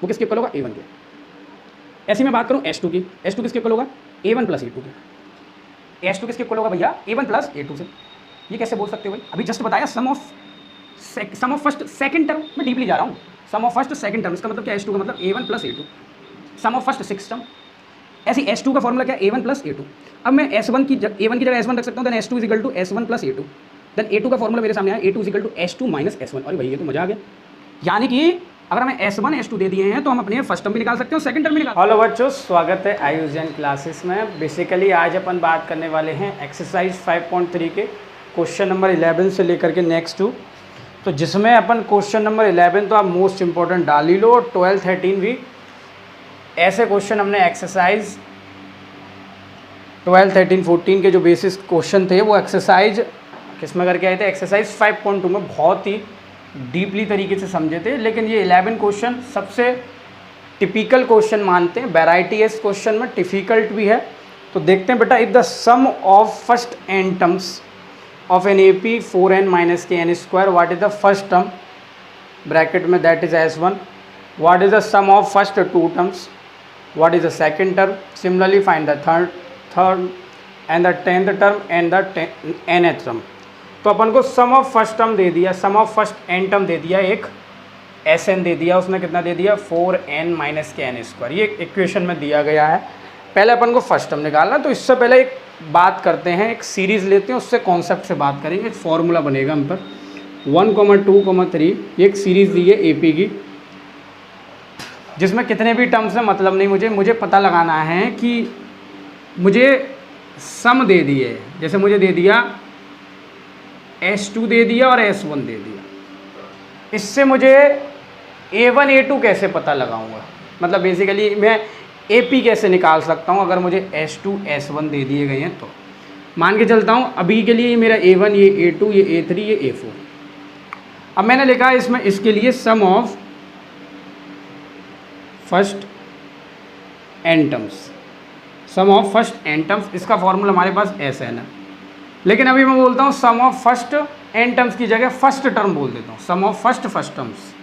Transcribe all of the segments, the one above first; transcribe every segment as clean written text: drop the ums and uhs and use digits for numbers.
वो किसके इक्वल होगा A1 के। ऐसी मैं बात करूँ S2 की, S2 किसके इक्वल होगा A1 प्लस A2 के। S2 किसके इक्वल होगा भैया A1 प्लस A2 से। ये कैसे बोल सकते हो भाई, अभी जस्ट बताया sum of first second term, मैं डीपली जा रहा हूँ। Sum of first second term, इसका मतलब क्या है, S2 का मतलब A1 plus A2। Sum of first six term, ऐसी S2 का फॉर्मूला क्या है A1 प्लस A2। अब मैं A1 की जगह S1 रख सकता हूँ, then S2 is equal to S1 plus A2। Then A2 का फॉर्मूला मेरे सामने आया A2 is equal to S2 minus S1। अरे भाई ये तो मजा आ गया, यानी कि अगर हमें S1 S2 दे दिए हैं तो हम अपने फर्स्ट टर्म भी निकाल सकते हैं और सेकंड टर्म भी निकाल। हेलो बच्चों, स्वागत है आयुष जैन क्लासेस में। बेसिकली आज अपन बात करने वाले हैं एक्सरसाइज 5.3 के क्वेश्चन नंबर 11 से लेकर के नेक्स्ट 2, तो जिसमें अपन क्वेश्चन नंबर 11 तो आप मोस्ट इंपॉर्टेंट डाल ही लो, 12 13 भी ऐसे क्वेश्चन हमने एक्सरसाइज 12 13 14 के जो बेसिस क्वेश्चन थे वो एक्सरसाइज किस में करके आए थे, एक्सरसाइज 5.2 में बहुत ही डीपली तरीके से समझे थे। लेकिन ये 11 क्वेश्चन सबसे टिपिकल क्वेश्चन मानते हैं, वैरायटी है इस क्वेश्चन में, डिफ़िकल्ट भी है। तो देखते हैं बेटा, if the sum of first n terms of an AP 4n minus k n square, what is the first term bracket में that is S1, what is the sum of first two terms, what is the second term, similarly find the third and the 10th term and the nth term. तो अपन को sum of first term दे दिया, sum of first n term दे दिया, एक Sn दे दिया, उसने कितना दे दिया 4n minus k n square, ये इक्वेशन में दिया गया है। पहले अपन को फर्स्ट टर्म निकालना, तो इससे पहले एक बात करते हैं, एक सीरीज़ लेते हैं, उससे कॉन्सेप्ट से बात करेंगे, एक फॉर्मूला बनेगा हम पर 1, 2, 3, ये एक सीरीज़ दी है AP की, जिसमें कितने भी टर्म्स हैं मतलब नहीं, मुझे पता लगाना है कि मुझे सम दे दिए, जैसे मुझे दे दिया S2 दे दिया और S1 दे दिया, इससे मुझे A1 A2 कैसे पता लगाऊंगा, मतलब बेसिकली मैं AP कैसे निकाल सकता हूं अगर मुझे S2 S1 दे दिए गए हैं। तो मान के चलता हूं अभी के लिए मेरा A1, ये A2, ये A3, ये A4। अब मैंने लिखा है इसमें इसके लिए sum of first n terms, sum of first n terms, इसका फॉर्मूला हमारे पास Sn है। लेकिन अभी मैं बोलता हूँ sum of first n terms की जगह फर्स्ट टर्म बोल देता हूँ, sum of first terms,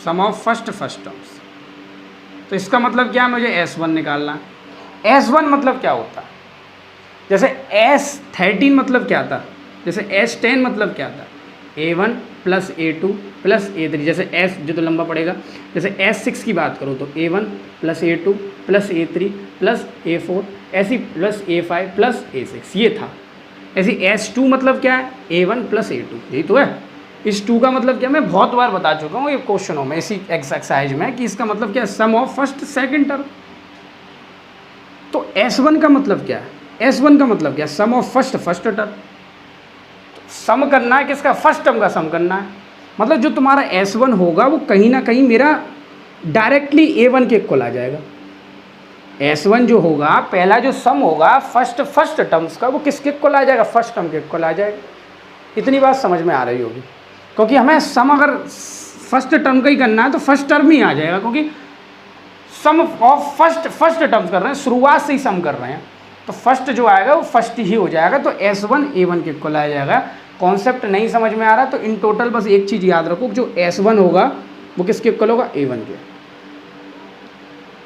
sum of first terms. तो इसका मतलब क्या है, मुझे S1 निकालना है। S1 मतलब क्या होता है, जैसे S13 मतलब क्या था, जैसे S10 मतलब क्या था, A1 plus A2 plus A3, जैसे S जो तो लंबा पड़ेगा, जैसे S6 की बात करूँ तो A1 plus A2 plus A3 plus A4, ऐसी प्लस A5 प्लस A6, ये था। ऐसी S2 मतलब क्या है, A1 प्लस A2, यही तो है। इस 2 का मतलब क्या, मैं बहुत बार बता चुका हूँ ये क्वेश्चनों में, इसी एक्सरसाइज में, कि इसका मतलब क्या है, सम ऑफ फर्स्ट सेकंड टर्म। तो S1 का मतलब क्या है, S1 का मतलब क्या है, सम ऑफ फर्स्ट टर्म। सम करना है किसका, फर्स्ट टर्म का सम करना है, मतलब जो तुम्हारा S1 होगा वो कहीं ना कहीं मेरा डायरेक्टली A1 के इक्वल आ जाएगा। S1 जो होगा, पहला जो सम होगा फर्स्ट टर्म्स का, वो किसके इक्वल आ जाएगा, फर्स्ट टर्म के इक्वल आ जाएगा। इतनी बात समझ में आ रही होगी, क्योंकि हमें सम अगर फर्स्ट टर्म का ही करना है तो फर्स्ट टर्म ही आ जाएगा, क्योंकि सम ऑफ फर्स्ट टर्म्स कर रहे हैं, शुरुआत से ही सम कर रहे हैं, तो फर्स्ट जो आएगा वो फर्स्ट ही हो जाएगा। तो S1 A1 के इक्वल आ जाएगा। कॉन्सेप्ट नहीं समझ में आ रहा तो इन टोटल बस एक चीज़ याद रखो, जो S1 होगा वो किसके इक्वल होगा, A1 के।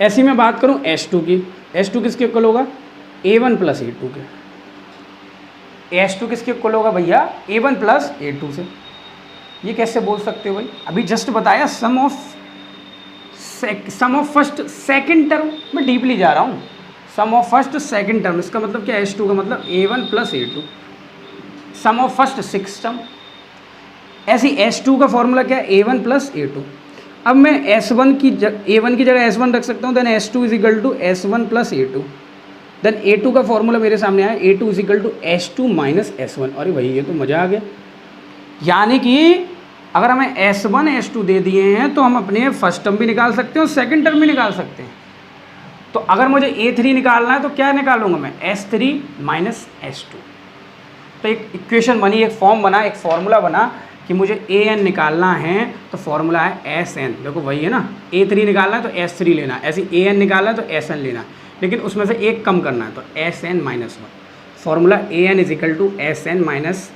ऐसी मैं बात करूं S2 की, S2 किसके इक्वल होगा, A1 प्लस A2 के। S2 किसके इक्वल होगा भैया, A1 प्लस A2 से। ये कैसे बोल सकते हो भाई, अभी जस्ट बताया sum of first second term, मैं डीपली जा रहा हूँ, sum of first second term, इसका मतलब क्या है, S2 का मतलब A1 plus A2, sum of first six term. ऐसी S2 का फॉर्मूला क्या है, A1 प्लस A2। अब मैं A1 की जगह S1 रख सकता हूँ, then S2 is equal to S1 plus A2। Then A2 का फॉर्मूला मेरे सामने आया, A2 is equal to S2 minus S1। अरे भाई ये तो मज़ा आ गया, यानी कि अगर हमें S1 S2 दे दिए हैं तो हम अपने फर्स्ट टर्म भी निकाल सकते हैं और सेकंड टर्म भी निकाल सकते हैं। तो अगर मुझे A3 निकालना है तो क्या निकालूंगा मैं, S3 माइनस S2। तो एक इक्वेशन बनी, एक फॉर्म बना, एक फॉर्मूला बना कि मुझे AN निकालना है, तो फॉर्मूला है SN। देखो वही है ना, A3 निकालना है तो S3 लेना, ऐसे AN निकालना है तो SN लेना, लेकिन उसमें से एक कम करना है तो SN minus 1। Formula AN is equal to SN minus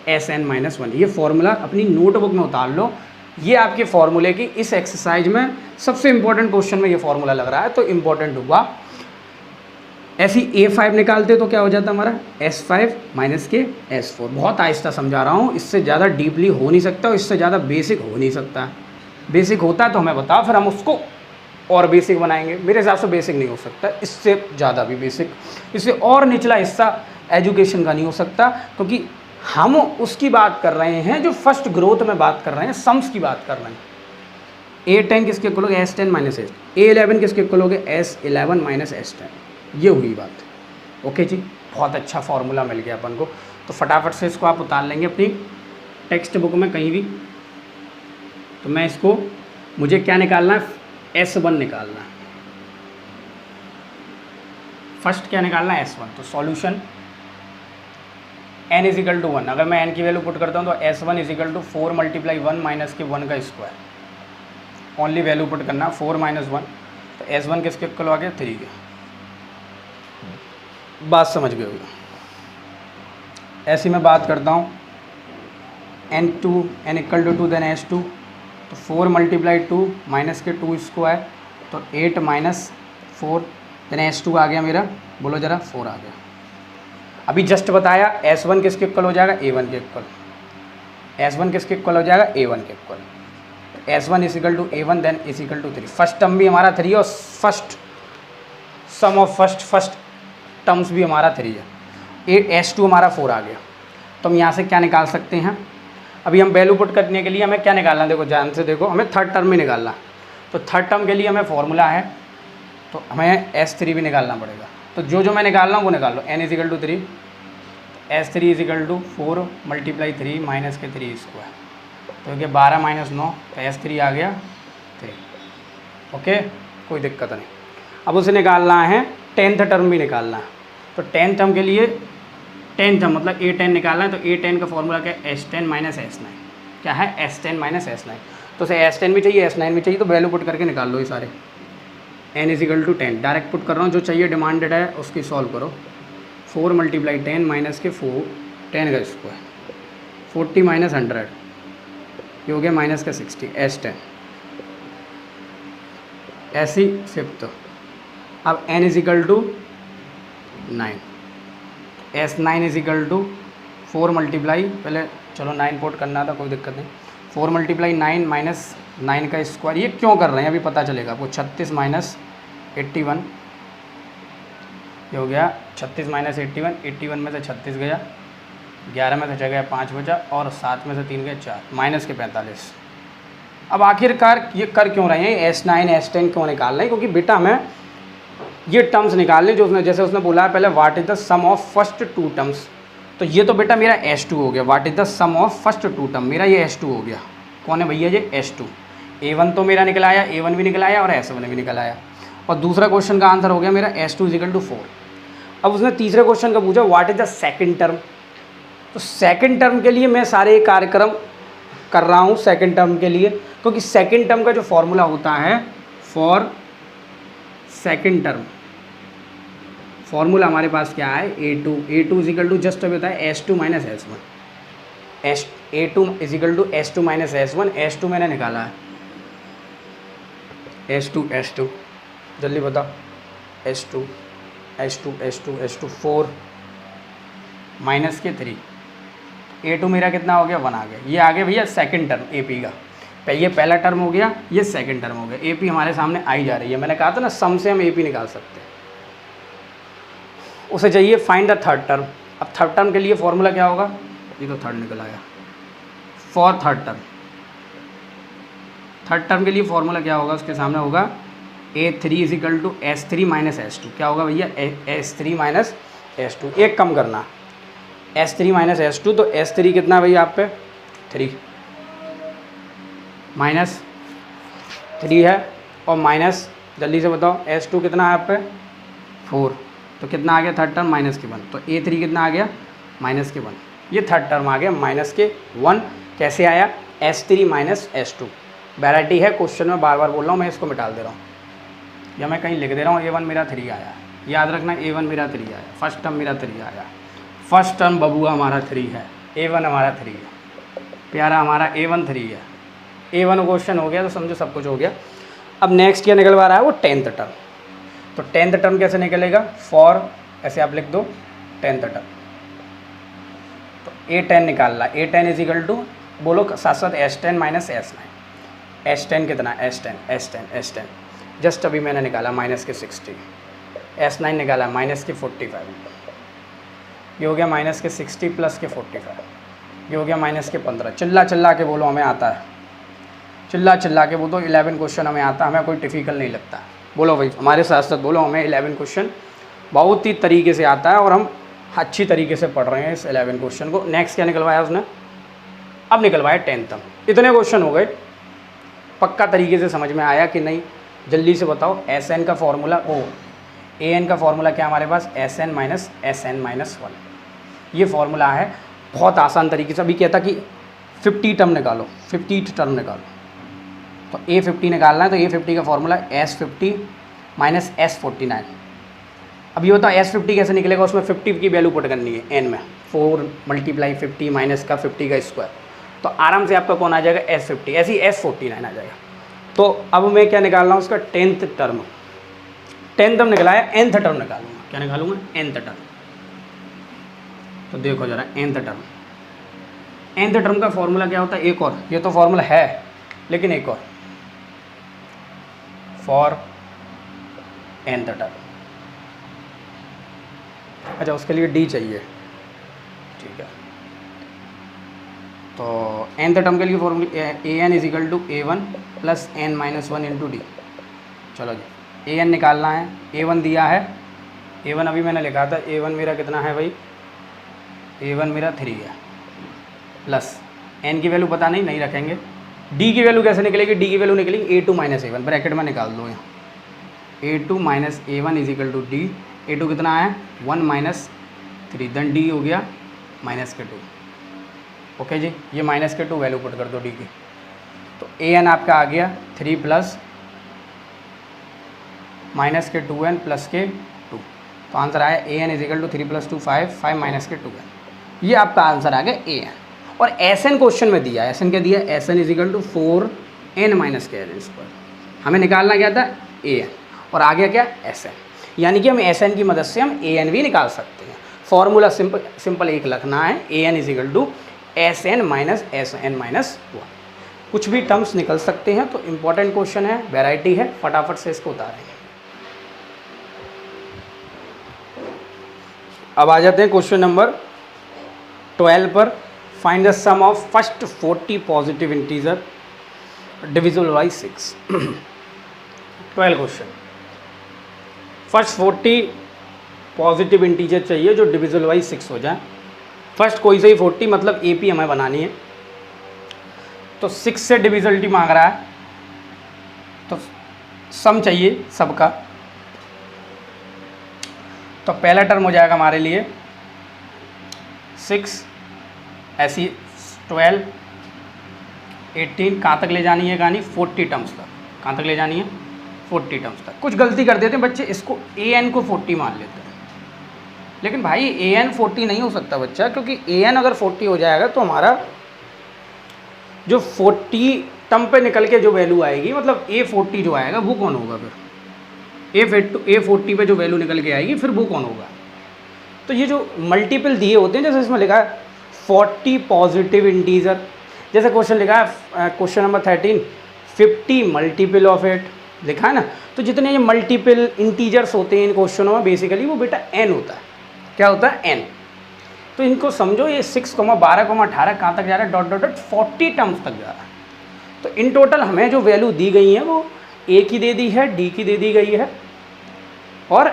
SN minus 1। ये फॉर्मूला अपनी नोटबुक में उतार लो, ये आपके फॉर्मूले की इस एक्सरसाइज में सबसे इंपॉर्टेंट क्वेश्चन में ये फॉर्मूला लग रहा है, तो इंपॉर्टेंट हुआ। ऐसी A5 निकालते तो क्या हो जाता हमारा S5 माइनस के S4। बहुत आहिस्ता समझा रहा हूँ, इससे ज़्यादा डीपली हो नहीं सकता और इससे ज़्यादा बेसिक हो नहीं सकता। बेसिक होता है तो हमें बताओ, फिर हम उसको और बेसिक बनाएंगे। मेरे हिसाब से बेसिक नहीं हो सकता, इससे ज़्यादा भी बेसिक, इससे और निचला हिस्सा एजुकेशन का नहीं हो सकता, क्योंकि हम उसकी बात कर रहे हैं जो फर्स्ट ग्रोथ में बात कर रहे हैं, सम्स की बात कर रहे हैं। A10 किसके इक्वल होगा S10 माइनस S, A11 किसके इक्वल होगा S11 माइनस S10। ये हुई बात। ओके जी, बहुत अच्छा फॉर्मूला मिल गया अपन को। तो फटाफट से इसको आप उतार लेंगे अपनी टेक्स्ट बुक में कहीं भी। तो मैं इसको, मुझे क्या निकालना है, S1 निकालना है। फर्स्ट क्या निकालना है, S1। तो solution n is equal to 1। अगर मैं n की वैल्यू पुट करता हूँ तो S1 is equal to 4 multiply 1 minus के 1 का स्क्वायर। ओनली वैल्यू पुट करना 4 माइनस 1। तो S1 किसके इक्वल आ गया, 3 के। बात समझ गए होगी। ऐसी मैं बात करता हूँ n equal to 2 then S2। तो 4 मल्टीप्लाई 2 माइनस के 2 स्क्वायर, तो 8 माइनस 4 देन S2 आ गया मेरा, बोलो ज़रा, 4 आ गया। अभी जस्ट बताया S1 किसके इक्वल हो जाएगा, A1 के इक्वल। S1 किसके इक्वल हो जाएगा, A1 के इक्वल। S1 is equal to A1 then is equal to 3। First term भी हमारा 3 और first sum of first terms भी हमारा 3 है। S2 हमारा 4 आ गया। तो हम यहाँ से क्या निकाल सकते हैं, अभी हम वैल्यू पुट करने के लिए हमें क्या निकालना है, देखो ध्यान से देखो, हमें थर्ड टर्म में निकालना। तो थर्ड टर्म के लिए हमें फॉर्मूला है, तो हमें S3 भी निकालना पड़ेगा। तो जो मैं निकाल रहा हूँ वो निकाल लो। n is equal to 3, S3 is equal to 4 multiply 3 minus के 3 स्क्वायर। तो ये 12 माइनस 9, तो S3 आ गया 3। ओके, कोई दिक्कत नहीं। अब उसे निकालना है, 10th टर्म भी निकालना है। तो 10th टर्म के लिए 10th टर्म मतलब A10 निकालना है। तो A10 का फॉर्मूला क्या है, S10 माइनस S9। क्या है, S10 माइनस S9। तो उसे S10 भी चाहिए, S9 भी चाहिए, तो वैल्यू पुट करके निकाल लो ये सारे। n is equal to 10 direct put कर रहा हूँ, जो चाहिए डिमांडेड है उसकी सॉल्व करो। 4 मल्टीप्लाई 10 माइनस के 4 10 का स्क्वायर, 40 माइनस 100, ये हो गया माइनस का 60, S10 ऐसी फिफ्थ। अब n is equal to 9, S9 is equal to 4 multiply, पहले चलो 9 पुट करना था, कोई दिक्कत नहीं। 4 मल्टीप्लाई 9 माइनस 9 का स्क्वायर। ये क्यों कर रहे हैं अभी पता चलेगा आपको। 36 माइनस 81, ये हो गया 36 माइनस 81। 81 में से 36 गया, 11 में से जगह 5 बचा, और 7 में से 3 गए 4, माइनस के 45। अब आखिरकार ये कर क्यों रहे हैं, S9 S10 क्यों निकाल रहे हैं, क्योंकि बेटा हमें ये टर्म्स निकालने जो उसने, जैसे उसने बोला है पहले, what is the sum of first 2 terms. तो ये तो बेटा मेरा S2 हो गया, what is the sum of first 2 term, मेरा ये S2 हो गया। कौन है भैया, ये S2। A1 तो मेरा निकल आया, A1 भी निकल आया और S1 भी निकल आया। और दूसरा क्वेश्चन का आंसर हो गया मेरा S2 इजिकल टू 4। अब उसने तीसरे क्वेश्चन का पूछा what is the second term. तो सेकंड टर्म के लिए मैं सारे कार्यक्रम कर रहा हूँ सेकंड टर्म के लिए, क्योंकि सेकंड टर्म का जो फॉर्मूला होता है फॉर सेकंड टर्म, फॉर्मूला हमारे पास क्या है, A2 इजिकल टू जस्ट अभी होता है S2 minus S1। A2 is equal to S2 minus S1। S2 मैंने निकाला है, S2 जल्दी बताओ, S2 4 माइनस के 3। A2 मेरा कितना हो गया, 1 आ गया। ये आ गया भैया सेकंड टर्म AP का। ये पहला टर्म हो गया, ये सेकंड टर्म हो गया। AP हमारे सामने आई जा रही है, मैंने कहा था ना सम से हम AP निकाल सकते हैं। उसे चाहिए फाइंड द थर्ड टर्म। अब थर्ड टर्म के लिए फॉर्मूला क्या होगा, ये तो थर्ड निकल आया। फॉर थर्ड टर्म के लिए फॉर्मूला क्या होगा, उसके सामने होगा A3 is equal to S3 minus S2। क्या होगा भैया, S3 माइनस S2। एक कम करना, S3 माइनस S2। तो S3 कितना भैया आप पे 3 माइनस 3 है, और माइनस जल्दी से बताओ S2 कितना है आप पे 4। तो कितना आ गया थर्ड टर्म, माइनस के 1। तो A3 कितना आ गया, माइनस के 1। ये थर्ड टर्म आ गया माइनस के 1। कैसे आया, S3 माइनस S2। वैरायटी है क्वेश्चन में, बार बार बोल रहा हूँ मैं, इसको मिटाल दे रहा हूँ या मैं कहीं लिख दे रहा हूँ। A1 मेरा 3 आया, याद रखना A1 मेरा 3 आया, फर्स्ट टर्म मेरा 3 आया। फर्स्ट टर्म बबुआ हमारा 3 है, A1 हमारा 3 है, प्यारा हमारा A1 3 है। A1 क्वेश्चन हो गया तो समझो सब कुछ हो गया। अब नेक्स्ट क्या निकलवा रहा है वो 10th टर्म। तो 10th टर्म कैसे निकलेगा, फॉर ऐसे आप लिख दो 10th टर्म। तो A10 निकाल रहा, A10 इज इक्वल टू, बोलो साथ साथ S10 माइनस S9। S10 कितना, S10 जस्ट अभी मैंने निकाला माइनस के 60, S9 निकाला माइनस के 45, ये हो गया माइनस के 60 प्लस के 45, ये हो गया माइनस के 15। चिल्ला के बोलो हमें आता है, चिल्ला के बोलो 11 क्वेश्चन हमें आता है, हमें कोई डिफ़िकल्ट नहीं लगता। बोलो भाई हमारे साथ साथ बोलो, हमें 11 क्वेश्चन बहुत ही तरीके से आता है और हम अच्छी तरीके से पढ़ रहे हैं इस 11 क्वेश्चन को। नेक्स्ट क्या निकलवाया उसने, अब निकलवाया 10th टर्म। इतने क्वेश्चन हो गए, पक्का तरीके से समझ में आया कि नहीं, जल्दी से बताओ। SN का फॉर्मूला, AN का फॉर्मूला क्या हमारे पास, SN माइनस SN माइनस 1, ये फॉर्मूला है। बहुत आसान तरीके से अभी कहता कि 50 टर्म निकालो, 50th टर्म निकालो, तो A50 निकालना है। तो A50 का फॉर्मूला S50 माइनस S49। अब ये बताओ S50 कैसे निकलेगा, उसमें 50 की वैल्यू पुट करनी है N में, 4 मल्टीप्लाई 50 माइनस का 50 का स्क्वायर, तो आराम से आपका कौन आ जाएगा, S50, ऐसे ही S49 आ जाएगा। तो अब मैं क्या निकाल रहा हूँ उसका 10th टर्म। 10th टर्म निकला है, nth टर्म निकालूंगा, क्या निकालूंगा, nth टर्म। तो देखो जरा nth टर्म, nth टर्म का फॉर्मूला क्या होता है, एक और, ये तो फॉर्मूला है लेकिन एक और, फॉर nth टर्म। अच्छा उसके लिए D चाहिए, ठीक है। तो nth टर्म के लिए formula AN is equal to A1 plus N minus 1 into D. चलो जी AN निकालना है, A1 दिया है, A1 अभी मैंने लिखा था, A1 मेरा कितना है भाई, A1 मेरा 3 है, प्लस N की वैल्यू पता नहीं रखेंगे। D की वैल्यू कैसे निकलेगी, D की वैल्यू निकलेगी A2 माइनस A1, ब्रैकेट में निकाल दो यहाँ, A2 minus A1 is equal to D। A2 कितना है 1 माइनस 3, देन D हो गया माइनस के 2। ओके जी, ये माइनस के 2 वैल्यू पुट कर दो D की। तो AN आपका आ गया 3 प्लस माइनस के 2N प्लस के 2। तो आंसर आया AN is equal to 3 plus 2 5, 5 minus के 2N। ये आपका आंसर आ गया AN। और SN क्वेश्चन में दिया, SN क्या दिया, SN is equal to 4N minus के N स्क्वायर। हमें निकालना क्या था, AN, और आ गया क्या, SN। यानी कि हम SN की मदद से हम AN भी निकाल सकते हैं। फॉर्मूला सिंपल एक रखना है, AN is equal to SN minus SN minus 1। कुछ भी टर्म्स निकल सकते हैं, तो इम्पॉर्टेंट क्वेश्चन है, वैरायटी है, फटाफट से इसको उतारेंगे। अब आ जाते हैं क्वेश्चन नंबर 12 पर। Find the sum of first 40 positive integer divisible by 6। 12 question, first 40 positive integer चाहिए जो डिविजिबल बाई 6 हो जाए। फर्स्ट कोई से ही 40, मतलब AP हमें बनानी है। तो 6 से डिविजिबिलिटी मांग रहा है, तो सम चाहिए सबका। तो पहला टर्म हो जाएगा हमारे लिए 6, ऐसी 12, 18, कहाँ तक ले जानी है कहानी, 40 टर्म्स तक। कहाँ तक ले जानी है, 40 टर्म्स तक। कुछ गलती कर देते हैं बच्चे, इसको AN को 40 मान लेते हैं, लेकिन भाई AN 40 नहीं हो सकता बच्चा, क्योंकि AN अगर 40 हो जाएगा तो हमारा जो 40 टर्म पे निकल के जो वैल्यू आएगी, मतलब A40 जो आएगा वो कौन होगा फिर, A40 पे जो वैल्यू निकल के आएगी फिर वो कौन होगा। तो ये जो मल्टीपल दिए होते हैं, जैसे इसमें लिखा है 40 पॉजिटिव इंटीजर, जैसे क्वेश्चन लिखा है क्वेश्चन नंबर 13 50 मल्टीपल ऑफ 8 लिखा है ना। तो जितने ये मल्टीपल इंटीजर्स होते हैं इन क्वेश्चनों में, बेसिकली वो बेटा n होता है। क्या होता है, n। तो इनको समझो, ये 6, 12, 18 कहाँ तक जा रहा है, डॉट डॉट डॉट 40 टर्म्स तक जा रहा है। तो इन टोटल हमें जो वैल्यू दी गई है वो A की दे दी है, D की दे दी गई है और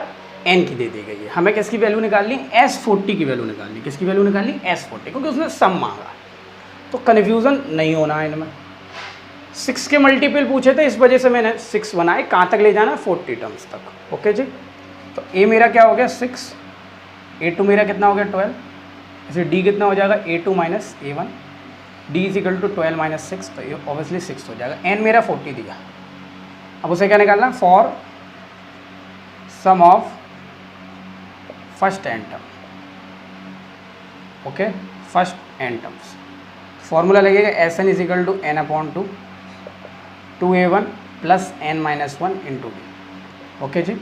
N की दे दी गई है। हमें किसकी वैल्यू निकालनी, S40 की वैल्यू निकालनी। किसकी वैल्यू निकालनी, S40, क्योंकि उसने सम मांगा। तो कन्फ्यूज़न नहीं होना है इनमें। 6 के मल्टीपल पूछे थे, इस वजह से मैंने 6 बनाए। कहाँ तक ले जाना, 40 टर्म्स तक। ओके जी। तो A मेरा क्या हो गया 6, A2 मेरा कितना हो गया 12, ऐसे D कितना हो जाएगा A2 minus A1, D is equal to 12 minus 6, तो ये ऑब्वियसली 6 हो जाएगा। N मेरा 40 दिया। अब उसे क्या निकालना, for sum of first n term. Okay, first n terms. Formula लगेगा SN is equal to N upon 2, 2a1 plus n-1 into d. Okay जी,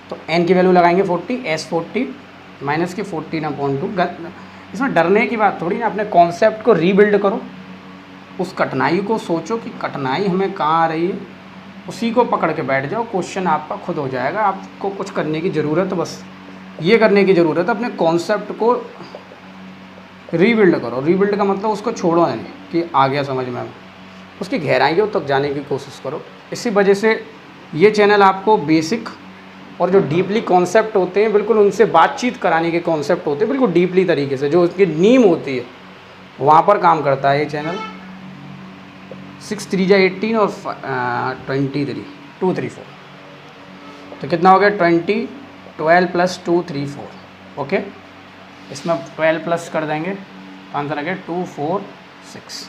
तो n की वैल्यू लगाएंगे 40, s 40 माइनस की 14/2। इसमें डरने की बात थोड़ी ना, अपने कॉन्सेप्ट को रीबिल्ड करो, उस कठिनाई को सोचो कि कठिनाई हमें कहाँ आ रही है, उसी को पकड़ के बैठ जाओ, क्वेश्चन आपका खुद हो जाएगा। आपको कुछ करने की ज़रूरत, बस ये करने की ज़रूरत है, अपने कॉन्सेप्ट को रीबिल्ड करो। रीबिल्ड का मतलब उसको छोड़ो नहीं कि आ गया समझ में, उसकी गहराइयों तक जाने की कोशिश करो। इसी वजह से ये चैनल आपको बेसिक और जो डीपली कॉन्सेप्ट होते हैं, बिल्कुल उनसे बातचीत कराने के कॉन्सेप्ट होते हैं, बिल्कुल डीपली तरीके से, जो उसकी नीम होती है वहाँ पर काम करता है ये चैनल। 6 3 जा 18 और 23 2 3 4, तो कितना हो गया 20 12 प्लस 2 3 4। ओके, इसमें 12 प्लस कर देंगे तो आंसर आ गया 2 4 6।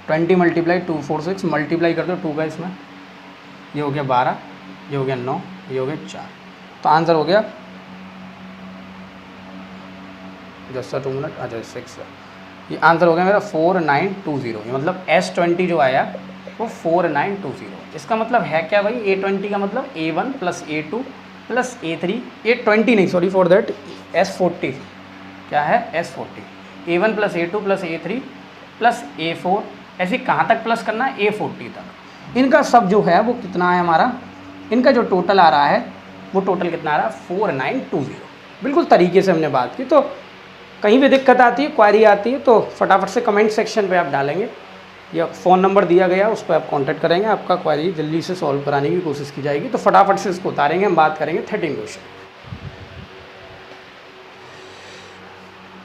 20 मल्टीप्लाई 2 4 6, मल्टीप्लाई कर दो 2 का इसमें, ये हो गया 12, ये हो गया 9, ये हो गया 4, तो आंसर हो गया जस्ट 2 मिनट, अच्छा 6, ये आंसर हो गया मेरा 4920। ये मतलब S20 जो आया वो 4920। इसका मतलब है क्या भाई, A20 का मतलब A1 plus A2 plus A3, A20 नहीं, सॉरी फॉर दैट, S40 क्या है, S40, A1 plus A2 plus A3 plus A4, ऐसे कहाँ तक प्लस करना है, A40 तक। इनका सब जो है वो कितना है हमारा, इनका जो टोटल आ रहा है वो टोटल कितना आ रहा है 4920। बिल्कुल तरीके से हमने बात की। तो कहीं भी दिक्कत आती है, क्वारी आती है, तो फटाफट से कमेंट सेक्शन पे आप डालेंगे या फ़ोन नंबर दिया गया उस पर आप कांटेक्ट करेंगे, आपका क्वारी जल्दी से सॉल्व कराने की कोशिश की जाएगी। तो फटाफट से इसको उतारेंगे, हम बात करेंगे 13 क्वेश्चन।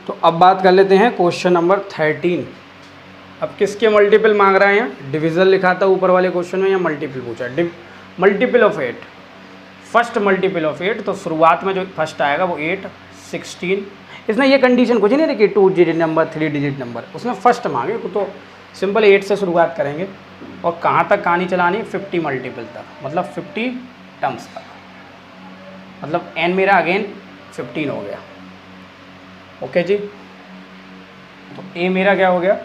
तो अब बात कर लेते हैं क्वेश्चन नंबर 13। अब किसके मल्टीपल मांग रहा है, यहाँ डिविजन लिखा था ऊपर वाले क्वेश्चन में, या मल्टीपल पूछा, multiple of 8, first multiple of 8। तो शुरुआत में जो फर्स्ट आएगा वो 8 16। इसमें ये कंडीशन कुछ नहीं रखी 2 डिजिट नंबर 3 डिजिट नंबर, उसमें फर्स्ट मांगे तो सिंपल 8 से शुरुआत करेंगे और कहाँ तक कहानी चलानी है 50 मल्टीपल तक, मतलब 50 टर्म्स तक, मतलब n मेरा अगेन 15 हो गया। ओके जी, तो a मेरा क्या हो गया,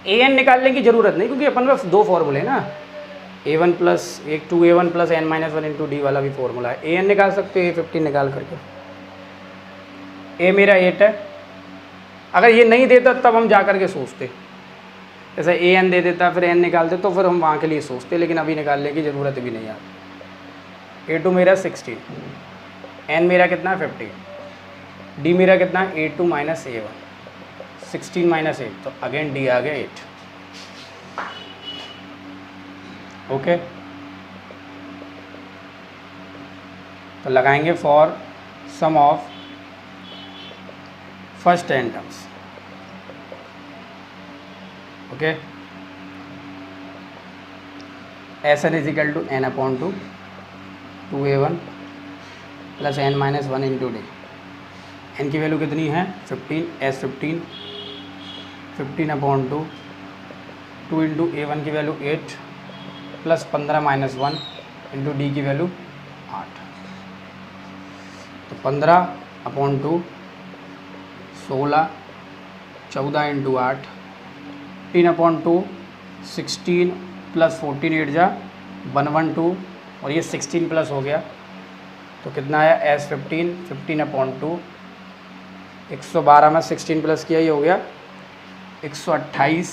an निकालने की ज़रूरत नहीं क्योंकि अपन में दो फॉर्मूले ना, a1 प्लस एक 2a1 plus n-1 into D वाला भी फॉर्मूला है। an निकाल सकते हो a15 निकाल करके, a मेरा 8 है। अगर ये नहीं देता तब हम जा कर के सोचते, जैसे an दे देता फिर n निकालते, तो फिर हम वहाँ के लिए सोचते, लेकिन अभी निकालने की ज़रूरत भी नहीं आती। a2 मेरा 16, n मेरा कितना है 50, d मेरा कितना है a2 माइनस a1, 16 माइनस 8, तो अगेन d आ गया 8। ओके, तो लगाएंगे for sum of first n terms. Okay, Sn is equal to n/2 2a1 plus n-1 into D. n की वैल्यू कितनी है 15, S15 15/2 2 इंटू a1 की वैल्यू 8 प्लस 15-1 इंटू डी की value 8, तो 15/2 16 14 इंटू 8 15/2 16 प्लस 14 8 जा 112, और ये 16 प्लस हो गया तो कितना आया S15 15/2 112 में 16 प्लस किया, ये हो गया 128,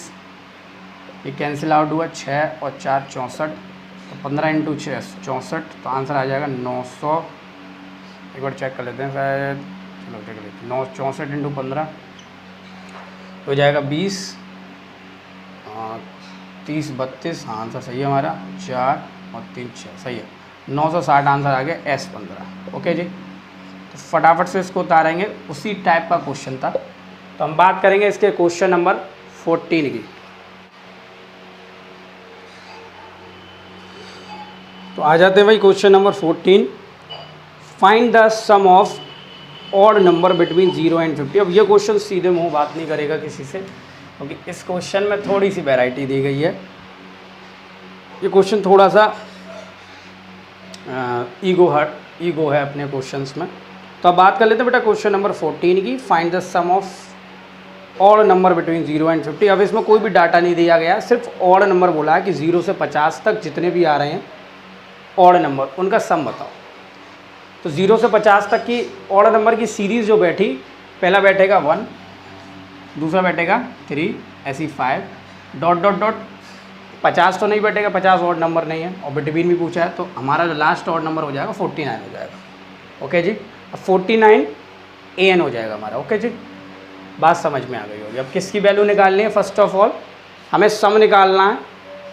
ये कैंसिल आउट हुआ 6 और 4 64, तो 15 इंटू 6 64, तो आंसर आ जाएगा 900। एक बार चेक कर लेते हैं शायद, चलो देख लेते हैं, 964 इंटू 15 हो जाएगा 20 30 32, हाँ आंसर सही है हमारा, 4 और 3 6 सही है, 960 आंसर आ गया S15। ओके जी, तो फटाफट से इसको उतारेंगे, उसी टाइप का क्वेश्चन था। तो हम बात करेंगे इसके क्वेश्चन नंबर 14 की। तो आ जाते हैं भाई question number 14, find the sum of odd number between 0 and 50। अब ये क्वेश्चन सीधे मुंह बात नहीं करेगा किसी से, क्योंकि इस क्वेश्चन में थोड़ी सी वैरायटी दी गई है। ये क्वेश्चन थोड़ा सा ईगो है अपने क्वेश्चंस में। तो अब बात कर लेते हैं बेटा क्वेश्चन नंबर 14 की, find the sum of odd number between 0 and 50। अब इसमें कोई भी डाटा नहीं दिया गया, सिर्फ ऑड नंबर बोला है कि 0 से 50 तक जितने भी आ रहे हैं ऑड नंबर उनका सम बताओ। तो 0 से 50 तक की ऑड नंबर की सीरीज़ जो बैठी, पहला बैठेगा 1, दूसरा बैठेगा 3, ऐसी 5, डॉट डॉट डॉट 50 तो नहीं बैठेगा, 50 ऑड नंबर नहीं है और बिटवीन भी पूछा है, तो हमारा जो लास्ट ऑड नंबर हो जाएगा 49 हो जाएगा। ओके जी, अब 49 AN हो जाएगा हमारा। ओके जी, बात समझ में आ गई होगी। अब किसकी वैल्यू निकालनी है? फर्स्ट ऑफ ऑल हमें सम निकालना है,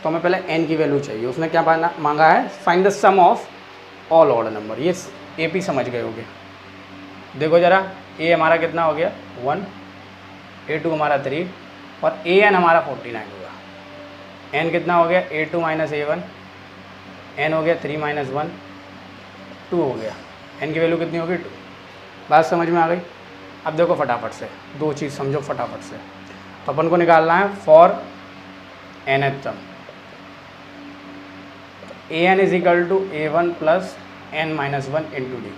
तो हमें पहले n की वैल्यू चाहिए। उसने क्या मांगा है? Find the sum of all odd number. ये AP समझ गए होगे। देखो ज़रा, A हमारा कितना हो गया 1, A2 हमारा 3 और AN हमारा 49 होगा। n कितना हो गया? A2 माइनस A1, n हो गया 3 माइनस 1, 2 हो गया। n की वैल्यू कितनी होगी? 2। बात समझ में आ गई? अब देखो फटाफट से दो चीज़ समझो फटाफट से। तो अपन को निकालना है for nth term, AN is equal to A1 plus n minus 1 into D.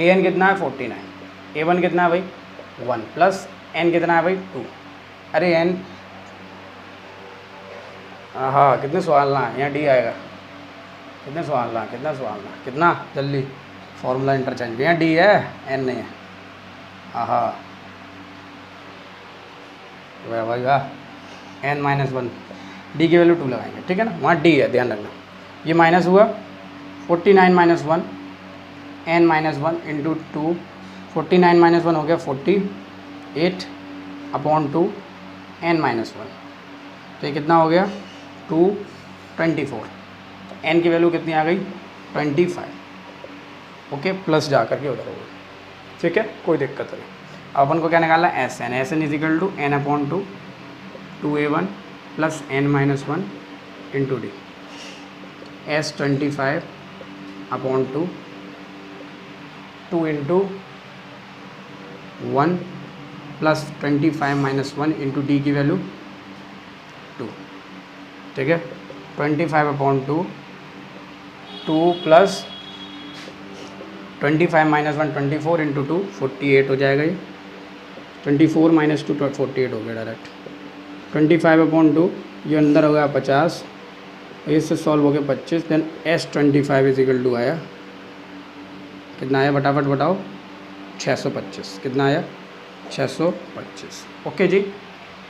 AN कितना है? 49, A1 कितना है भाई? 1 प्लस n कितना है भाई? 2। अरे n, हाँ कितने सवाल ना है? यहाँ डी आएगा। कितने सवाल ना, कितना जल्दी फॉर्मूला इंटरचेंज। यहाँ डी है, n नहीं है। हाँ वाह भाई वाह, n माइनस 1, डी की वैल्यू 2 लगाएंगे, ठीक है ना? वहाँ डी है, ध्यान रखना। ये माइनस हुआ 49 minus 1, n minus 1 into 2, 49 minus 1 हो गया 48 अपॉन 2 n माइनस 1, तो ये कितना हो गया 224। n की वैल्यू कितनी आ गई? 25। ओके, प्लस जा करके उधर हो गई, ठीक है, कोई दिक्कत नहीं। अब अपन को क्या निकालना है? S N is equal to n upon 2, 2A1 plus n minus 1 into D. S 25 upon 2, 2 into 1 plus 25 minus 1 into D की वैल्यू 2, ठीक है। 25 अपॉन 2, 2 प्लस 25 माइनस 1 24 इंटू 2 48 हो जाएगा। ये 24 माइनस 2 48 हो गया डायरेक्ट। 25 अपॉन 2, ये अंदर हो गया 50, इससे सॉल्व हो गया 25। Then S 25 is equal to आया कितना आया? फटाफट बताओ। 625। कितना आया? 625। ओके जी,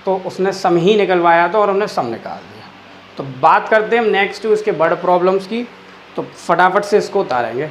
तो उसने सम ही निकलवाया था और हमने सम निकाल दिया। तो बात करते हैं हम नेक्स्ट इसके बड़े प्रॉब्लम्स की। तो फटाफट से इसको उतारेंगे।